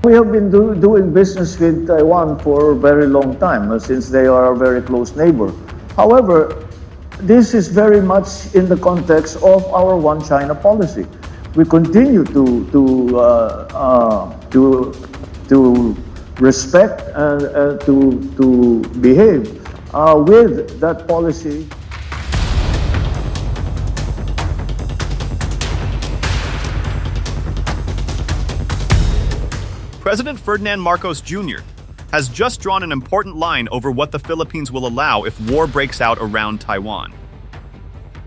We have been doing business with Taiwan for a very long time, since they are a very close neighbor. However, this is very much in the context of our one China policy. We continue to respect and to behave with that policy. President Ferdinand Marcos Jr. has just drawn an important line over what the Philippines will allow if war breaks out around Taiwan.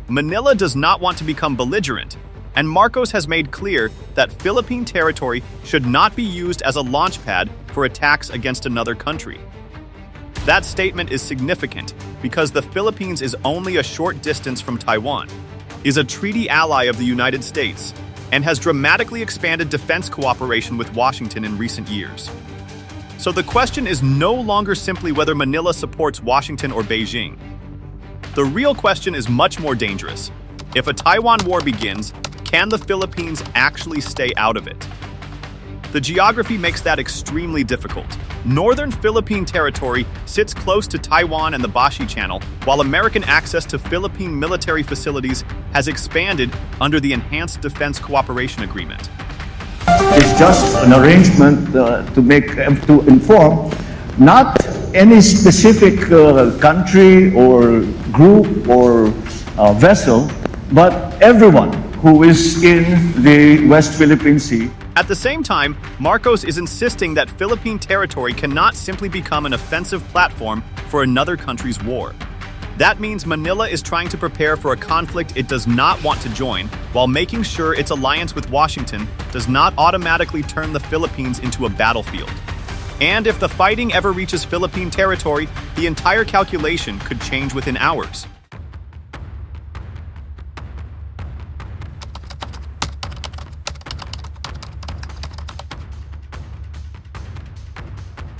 Manila does not want to become belligerent, and Marcos has made clear that Philippine territory should not be used as a launchpad for attacks against another country. That statement is significant because the Philippines is only a short distance from Taiwan, is a treaty ally of the United States, and has dramatically expanded defense cooperation with Washington in recent years. So the question is no longer simply whether Manila supports Washington or Beijing. The real question is much more dangerous. If a Taiwan war begins, can the Philippines actually stay out of it? The geography makes that extremely difficult. Northern Philippine territory sits close to Taiwan and the Bashi Channel, while American access to Philippine military facilities has expanded under the Enhanced Defense Cooperation Agreement. It's just an arrangement to inform not any specific country or group or vessel, but everyone who is in the West Philippine Sea. At the same time, Marcos is insisting that Philippine territory cannot simply become an offensive platform for another country's war. That means Manila is trying to prepare for a conflict it does not want to join, while making sure its alliance with Washington does not automatically turn the Philippines into a battlefield. And if the fighting ever reaches Philippine territory, the entire calculation could change within hours.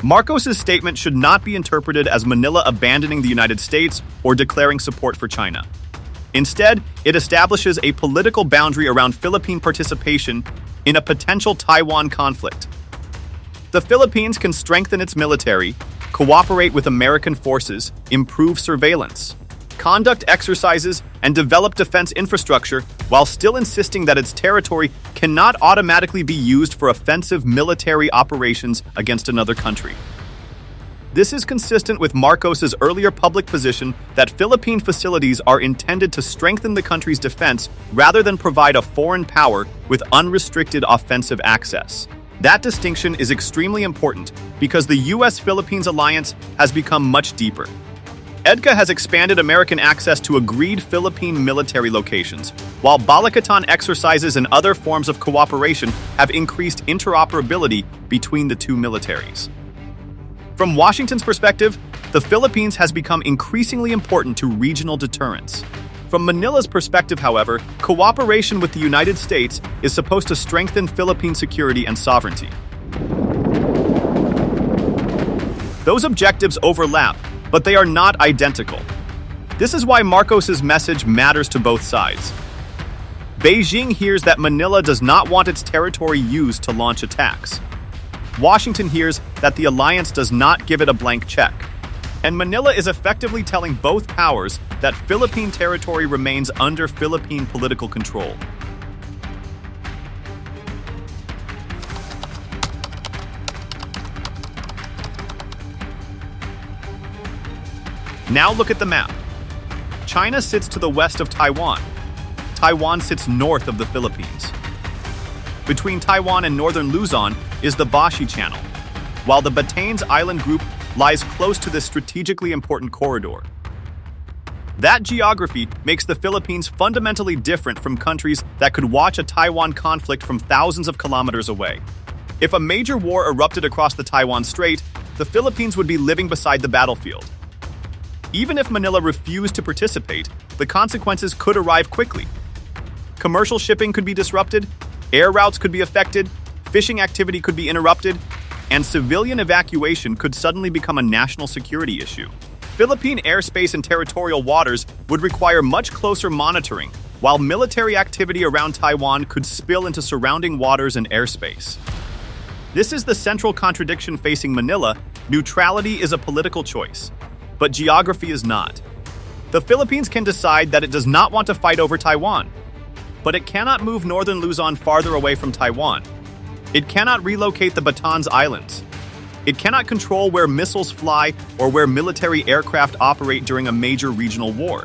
Marcos' statement should not be interpreted as Manila abandoning the United States or declaring support for China. Instead, it establishes a political boundary around Philippine participation in a potential Taiwan conflict. The Philippines can strengthen its military, cooperate with American forces, improve surveillance, conduct exercises, and develop defense infrastructure while still insisting that its territory cannot automatically be used for offensive military operations against another country. This is consistent with Marcos' earlier public position that Philippine facilities are intended to strengthen the country's defense rather than provide a foreign power with unrestricted offensive access. That distinction is extremely important because the U.S. Philippines alliance has become much deeper. EDCA has expanded American access to agreed Philippine military locations, while Balikatan exercises and other forms of cooperation have increased interoperability between the two militaries. From Washington's perspective, the Philippines has become increasingly important to regional deterrence. From Manila's perspective, however, cooperation with the United States is supposed to strengthen Philippine security and sovereignty. Those objectives overlap, but they are not identical. This is why Marcos' message matters to both sides. Beijing hears that Manila does not want its territory used to launch attacks. Washington hears that the alliance does not give it a blank check. And Manila is effectively telling both powers that Philippine territory remains under Philippine political control. Now look at the map. China sits to the west of Taiwan. Taiwan sits north of the Philippines. Between Taiwan and northern Luzon is the Bashi Channel, while the Batanes island group lies close to this strategically important corridor. That geography makes the Philippines fundamentally different from countries that could watch a Taiwan conflict from thousands of kilometers away. If a major war erupted across the Taiwan Strait, the Philippines would be living beside the battlefield. Even if Manila refused to participate, the consequences could arrive quickly. Commercial shipping could be disrupted, air routes could be affected, fishing activity could be interrupted, and civilian evacuation could suddenly become a national security issue. Philippine airspace and territorial waters would require much closer monitoring, while military activity around Taiwan could spill into surrounding waters and airspace. This is the central contradiction facing Manila. Neutrality is a political choice, but geography is not. The Philippines can decide that it does not want to fight over Taiwan, but it cannot move northern Luzon farther away from Taiwan. It cannot relocate the Batanes Islands. It cannot control where missiles fly or where military aircraft operate during a major regional war.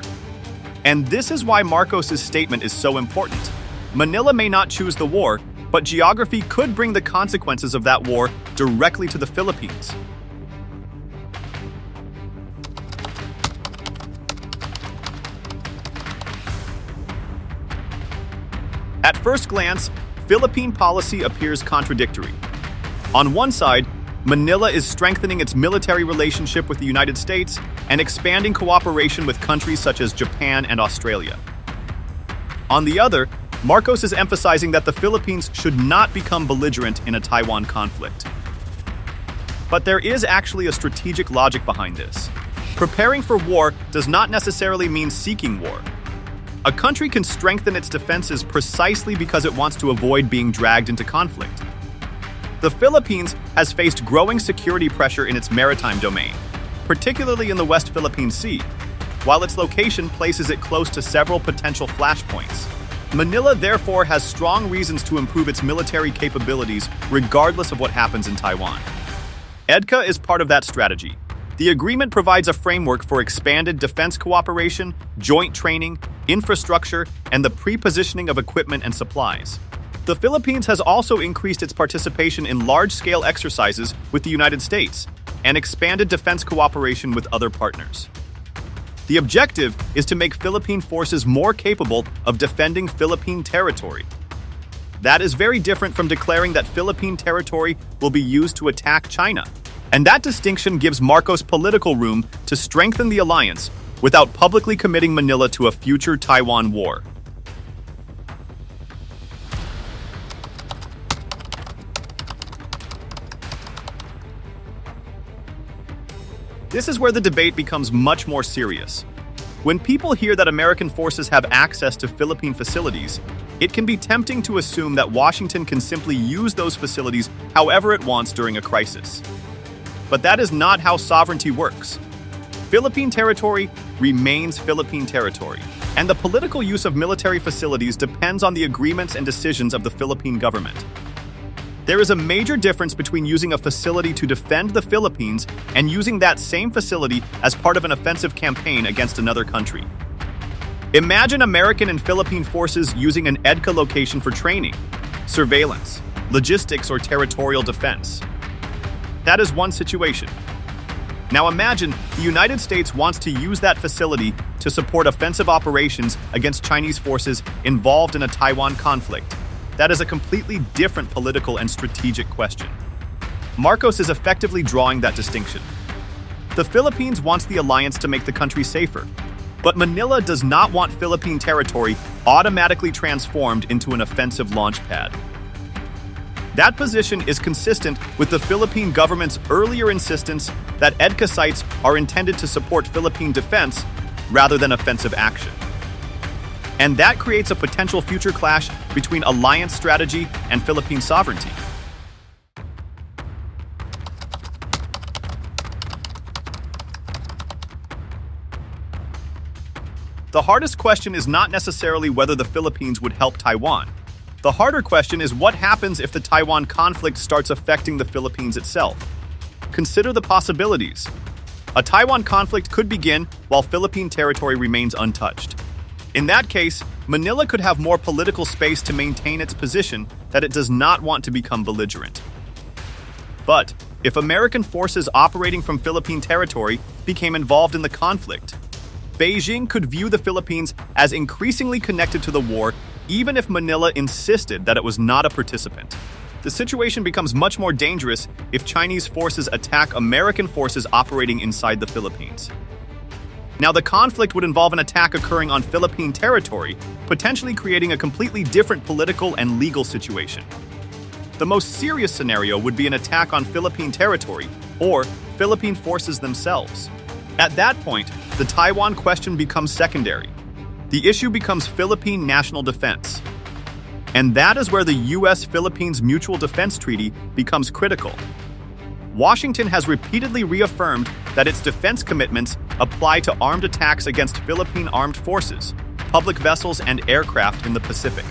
And this is why Marcos's statement is so important. Manila may not choose the war, but geography could bring the consequences of that war directly to the Philippines. At first glance, Philippine policy appears contradictory. On one side, Manila is strengthening its military relationship with the United States and expanding cooperation with countries such as Japan and Australia. On the other, Marcos is emphasizing that the Philippines should not become belligerent in a Taiwan conflict. But there is actually a strategic logic behind this. Preparing for war does not necessarily mean seeking war. A country can strengthen its defenses precisely because it wants to avoid being dragged into conflict. The Philippines has faced growing security pressure in its maritime domain, particularly in the West Philippine Sea, while its location places it close to several potential flashpoints. Manila therefore has strong reasons to improve its military capabilities regardless of what happens in Taiwan. EDCA is part of that strategy. The agreement provides a framework for expanded defense cooperation, joint training, infrastructure, and the pre-positioning of equipment and supplies. The Philippines has also increased its participation in large-scale exercises with the United States and expanded defense cooperation with other partners. The objective is to make Philippine forces more capable of defending Philippine territory. That is very different from declaring that Philippine territory will be used to attack China. And that distinction gives Marcos political room to strengthen the alliance without publicly committing Manila to a future Taiwan war. This is where the debate becomes much more serious. When people hear that American forces have access to Philippine facilities, it can be tempting to assume that Washington can simply use those facilities however it wants during a crisis. But that is not how sovereignty works. Philippine territory remains Philippine territory, and the political use of military facilities depends on the agreements and decisions of the Philippine government. There is a major difference between using a facility to defend the Philippines and using that same facility as part of an offensive campaign against another country. Imagine American and Philippine forces using an EDCA location for training, surveillance, logistics, or territorial defense. That is one situation. Now imagine the United States wants to use that facility to support offensive operations against Chinese forces involved in a Taiwan conflict. That is a completely different political and strategic question. Marcos is effectively drawing that distinction. The Philippines wants the alliance to make the country safer, but Manila does not want Philippine territory automatically transformed into an offensive launchpad. That position is consistent with the Philippine government's earlier insistence that EDCA sites are intended to support Philippine defense rather than offensive action. And that creates a potential future clash between alliance strategy and Philippine sovereignty. The hardest question is not necessarily whether the Philippines would help Taiwan. The harder question is what happens if the Taiwan conflict starts affecting the Philippines itself. Consider the possibilities. A Taiwan conflict could begin while Philippine territory remains untouched. In that case, Manila could have more political space to maintain its position that it does not want to become belligerent. But if American forces operating from Philippine territory became involved in the conflict, Beijing could view the Philippines as increasingly connected to the war, even if Manila insisted that it was not a participant. The situation becomes much more dangerous if Chinese forces attack American forces operating inside the Philippines. Now, the conflict would involve an attack occurring on Philippine territory, potentially creating a completely different political and legal situation. The most serious scenario would be an attack on Philippine territory or Philippine forces themselves. At that point, the Taiwan question becomes secondary. The issue becomes Philippine national defense. And that is where the U.S. Philippines Mutual Defense Treaty becomes critical. Washington has repeatedly reaffirmed that its defense commitments apply to armed attacks against Philippine armed forces, public vessels, and aircraft in the Pacific.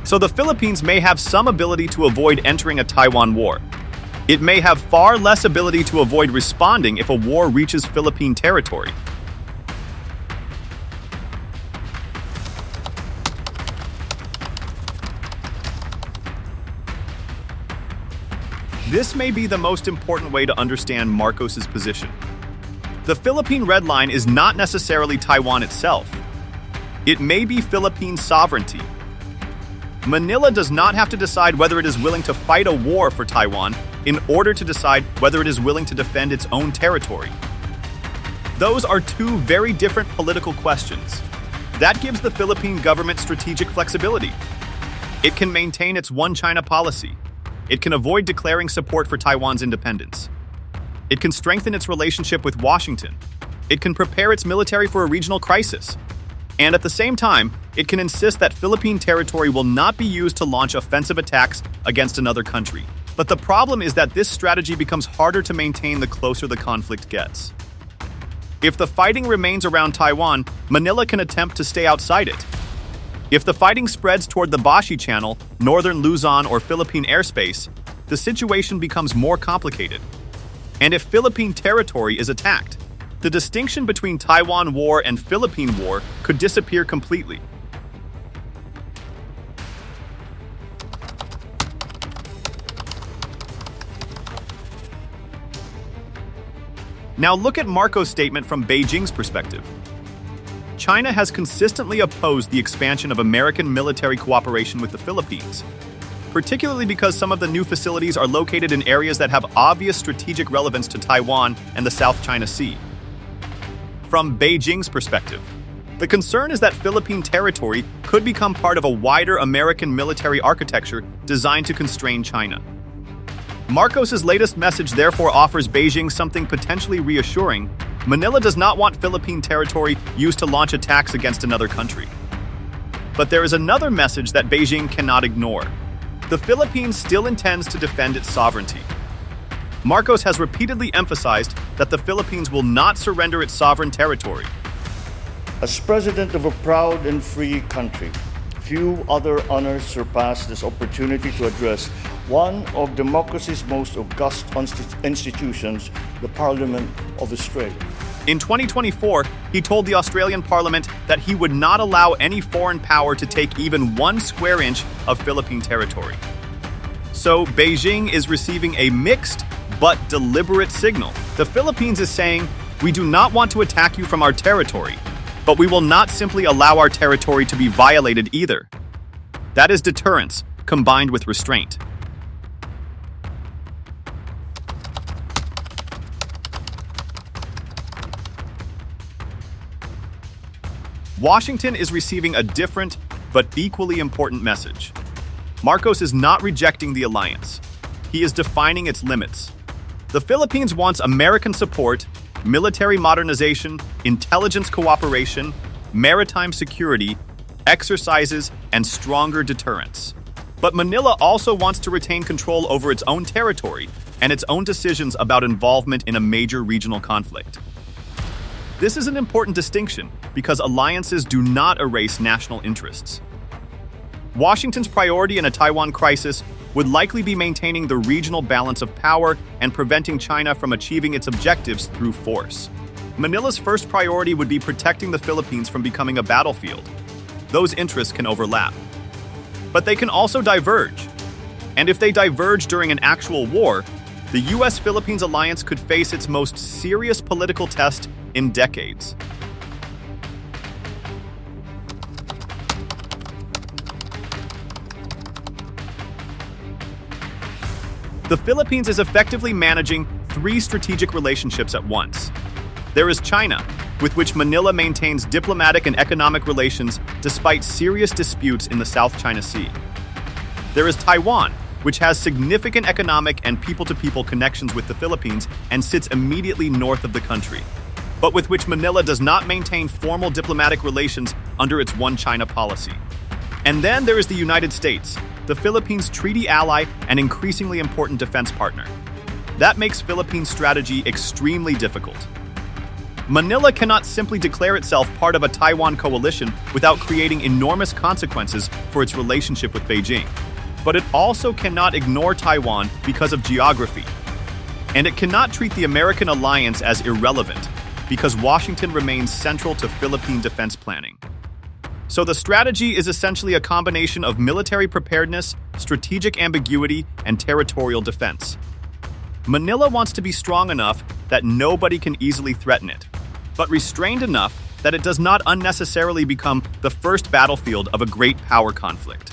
So the Philippines may have some ability to avoid entering a Taiwan war. It may have far less ability to avoid responding if a war reaches Philippine territory. This may be the most important way to understand Marcos's position. The Philippine Red Line is not necessarily Taiwan itself. It may be Philippine sovereignty. Manila does not have to decide whether it is willing to fight a war for Taiwan in order to decide whether it is willing to defend its own territory. Those are two very different political questions. That gives the Philippine government strategic flexibility. It can maintain its one China policy. It can avoid declaring support for Taiwan's independence. It can strengthen its relationship with Washington. It can prepare its military for a regional crisis. And at the same time, it can insist that Philippine territory will not be used to launch offensive attacks against another country. But the problem is that this strategy becomes harder to maintain the closer the conflict gets. If the fighting remains around Taiwan, Manila can attempt to stay outside it. If the fighting spreads toward the Bashi Channel, northern Luzon, or Philippine airspace, the situation becomes more complicated. And if Philippine territory is attacked, the distinction between Taiwan War and Philippine War could disappear completely. Now look at Marcos' statement from Beijing's perspective. China has consistently opposed the expansion of American military cooperation with the Philippines, particularly because some of the new facilities are located in areas that have obvious strategic relevance to Taiwan and the South China Sea. From Beijing's perspective, the concern is that Philippine territory could become part of a wider American military architecture designed to constrain China. Marcos's latest message therefore offers Beijing something potentially reassuring. Manila does not want Philippine territory used to launch attacks against another country. But there is another message that Beijing cannot ignore. The Philippines still intends to defend its sovereignty. Marcos has repeatedly emphasized that the Philippines will not surrender its sovereign territory. As president of a proud and free country, few other honors surpass this opportunity to address one of democracy's most august institutions, the Parliament of the Strait. In 2024, he told the Australian Parliament that he would not allow any foreign power to take even 1 square inch of Philippine territory. So Beijing is receiving a mixed but deliberate signal. The Philippines is saying, we do not want to attack you from our territory, but we will not simply allow our territory to be violated either. That is deterrence combined with restraint. Washington is receiving a different but equally important message. Marcos is not rejecting the alliance. He is defining its limits. The Philippines wants American support, military modernization, intelligence cooperation, maritime security, exercises, and stronger deterrence. But Manila also wants to retain control over its own territory and its own decisions about involvement in a major regional conflict. This is an important distinction because alliances do not erase national interests. Washington's priority in a Taiwan crisis would likely be maintaining the regional balance of power and preventing China from achieving its objectives through force. Manila's first priority would be protecting the Philippines from becoming a battlefield. Those interests can overlap. But they can also diverge. And if they diverge during an actual war, the U.S. Philippines alliance could face its most serious political test in decades. The Philippines is effectively managing 3 strategic relationships at once. There is China, with which Manila maintains diplomatic and economic relations despite serious disputes in the South China Sea. There is Taiwan, which has significant economic and people-to-people connections with the Philippines and sits immediately north of the country, but with which Manila does not maintain formal diplomatic relations under its One China policy. And then there is the United States, the Philippines' treaty ally and increasingly important defense partner. That makes Philippines' strategy extremely difficult. Manila cannot simply declare itself part of a Taiwan coalition without creating enormous consequences for its relationship with Beijing. But it also cannot ignore Taiwan because of geography. And it cannot treat the American alliance as irrelevant because Washington remains central to Philippine defense planning. So the strategy is essentially a combination of military preparedness, strategic ambiguity, and territorial defense. Manila wants to be strong enough that nobody can easily threaten it, but restrained enough that it does not unnecessarily become the first battlefield of a great power conflict.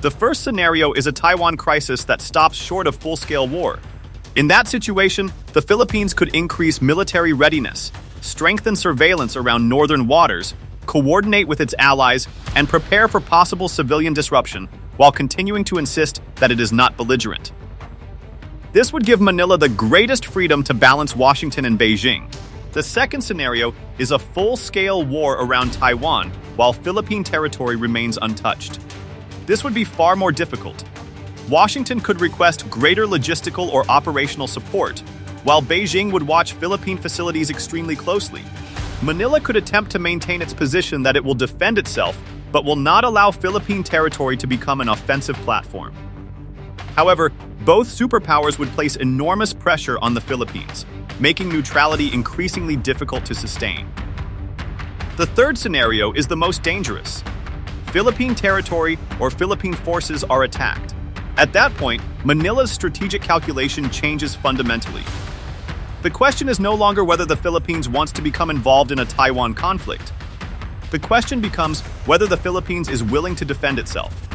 The first scenario is a Taiwan crisis that stops short of full-scale war. In that situation, the Philippines could increase military readiness, strengthen surveillance around northern waters, coordinate with its allies, and prepare for possible civilian disruption while continuing to insist that it is not belligerent. This would give Manila the greatest freedom to balance Washington and Beijing. The second scenario is a full-scale war around Taiwan while Philippine territory remains untouched. This would be far more difficult. Washington could request greater logistical or operational support, while Beijing would watch Philippine facilities extremely closely. Manila could attempt to maintain its position that it will defend itself, but will not allow Philippine territory to become an offensive platform. However, both superpowers would place enormous pressure on the Philippines, making neutrality increasingly difficult to sustain. The third scenario is the most dangerous. Philippine territory or Philippine forces are attacked. At that point, Manila's strategic calculation changes fundamentally. The question is no longer whether the Philippines wants to become involved in a Taiwan conflict. The question becomes whether the Philippines is willing to defend itself.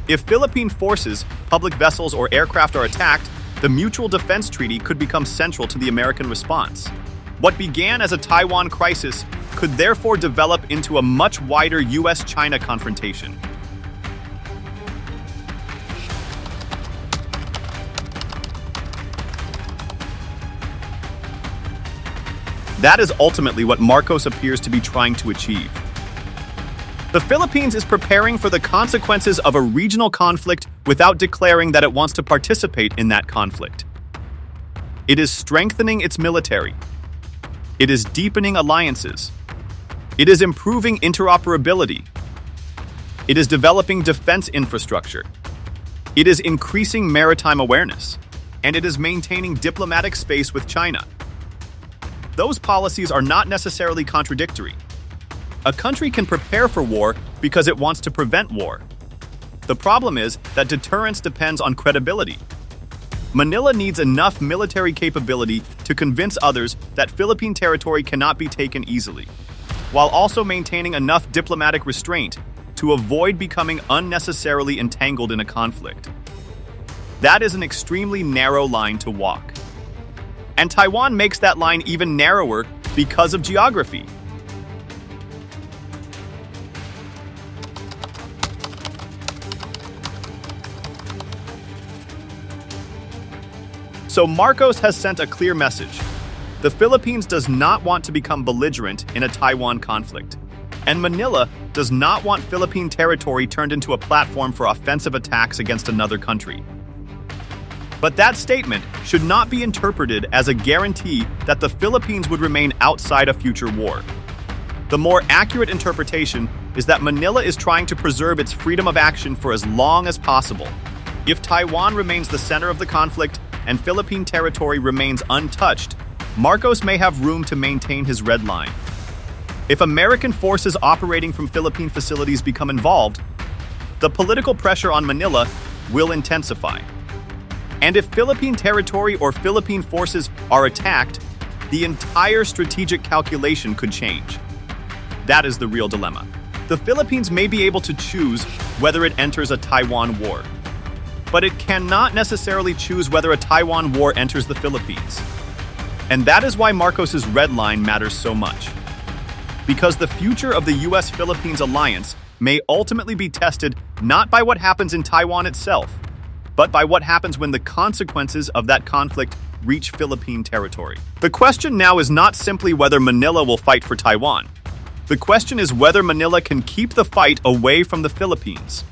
If Philippine forces, public vessels, or aircraft are attacked, the Mutual Defense Treaty could become central to the American response. What began as a Taiwan crisis could therefore develop into a much wider U.S.-China confrontation. That is ultimately what Marcos appears to be trying to achieve. The Philippines is preparing for the consequences of a regional conflict without declaring that it wants to participate in that conflict. It is strengthening its military. It is deepening alliances. It is improving interoperability. It is developing defense infrastructure. It is increasing maritime awareness. And it is maintaining diplomatic space with China. Those policies are not necessarily contradictory. A country can prepare for war because it wants to prevent war. The problem is that deterrence depends on credibility. Manila needs enough military capability to convince others that Philippine territory cannot be taken easily, while also maintaining enough diplomatic restraint to avoid becoming unnecessarily entangled in a conflict. That is an extremely narrow line to walk. And Taiwan makes that line even narrower because of geography. So Marcos has sent a clear message. The Philippines does not want to become belligerent in a Taiwan conflict. And Manila does not want Philippine territory turned into a platform for offensive attacks against another country. But that statement should not be interpreted as a guarantee that the Philippines would remain outside a future war. The more accurate interpretation is that Manila is trying to preserve its freedom of action for as long as possible. If Taiwan remains the center of the conflict and Philippine territory remains untouched, Marcos may have room to maintain his red line. If American forces operating from Philippine facilities become involved, the political pressure on Manila will intensify. And if Philippine territory or Philippine forces are attacked, the entire strategic calculation could change. That is the real dilemma. The Philippines may be able to choose whether it enters a Taiwan war, but it cannot necessarily choose whether a Taiwan war enters the Philippines. And that is why Marcos's red line matters so much. Because the future of the U.S. Philippines alliance may ultimately be tested not by what happens in Taiwan itself, but by what happens when the consequences of that conflict reach Philippine territory. The question now is not simply whether Manila will fight for Taiwan. The question is whether Manila can keep the fight away from the Philippines.